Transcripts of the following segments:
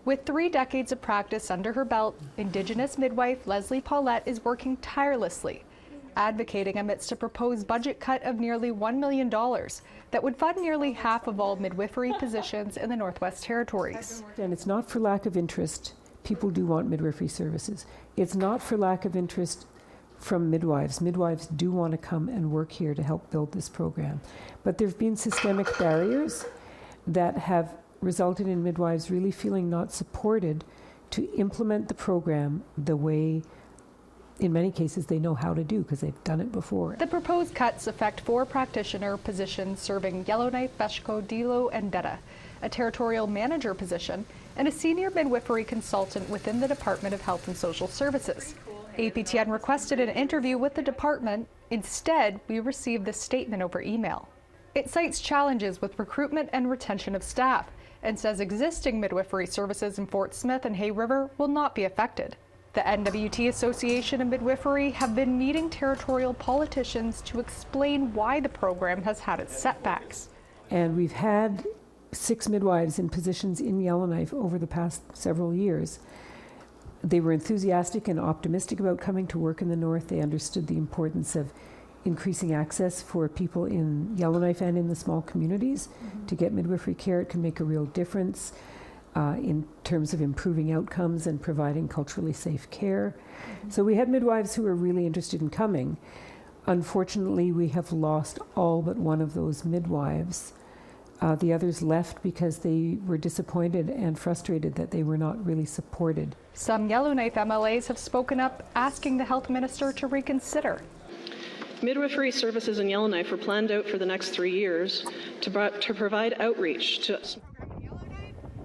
With 3 decades of practice under her belt, Indigenous midwife Leslie Paulette is working tirelessly, advocating amidst a proposed budget cut of nearly $1 million that would fund nearly half of all midwifery positions in the Northwest Territories. And it's not for lack of interest. People do want midwifery services. It's not for lack of interest from midwives. Midwives do want to come and work here to help build this program. But there have been systemic barriers that have resulted in midwives really feeling not supported to implement the program the way, in many cases, they know how to do because they've done it before. The proposed cuts affect 4 practitioner positions serving Yellowknife, Beshko, Dilo, and Detta, a territorial manager position, and a senior midwifery consultant within the Department of Health and Social Services. APTN requested an interview with the department. Instead, we received this statement over email. It cites challenges with recruitment and retention of staff and says existing midwifery services in Fort Smith and Hay River will not be affected. The NWT Association of Midwifery have been meeting territorial politicians to explain why the program has had its setbacks. And we've had 6 midwives in positions in Yellowknife over the past several years. They were enthusiastic and optimistic about coming to work in the North. They understood the importance of increasing access for people in Yellowknife and in the small communities to get midwifery care. It can make a real difference in terms of improving outcomes and providing culturally safe care. So we had midwives who were really interested in coming. Unfortunately, we have lost all but one of those midwives. The others left because they were disappointed and frustrated that they were not really supported. Some Yellowknife MLAs have spoken up, asking the health minister to reconsider. Midwifery services in Yellowknife are planned out for the next 3 years to provide outreach to.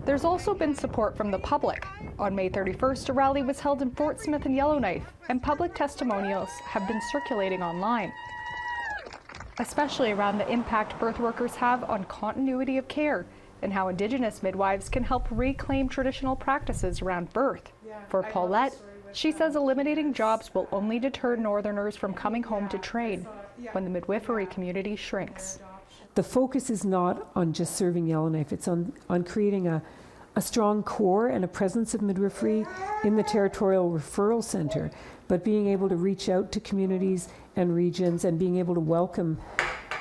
There's also been support from the public. On May 31st, a rally was held in Fort Smith and Yellowknife, and public testimonials have been circulating online, especially around the impact birth workers have on continuity of care and how Indigenous midwives can help reclaim traditional practices around birth. For Paulette, she says eliminating jobs will only deter Northerners from coming home to train when the midwifery community shrinks. The focus is not on just serving Yellowknife, it's on creating a strong core and a presence of midwifery in the Territorial Referral Centre, but being able to reach out to communities and regions and being able to welcome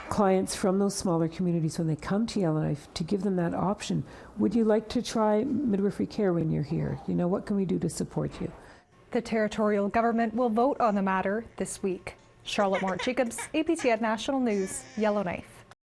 clients from those smaller communities when they come to Yellowknife, to give them that option. Would you like to try midwifery care when you're here? You know, what can we do to support you? The territorial government will vote on the matter this week. Charlotte Moore-Jacobs, APTN National News, Yellowknife.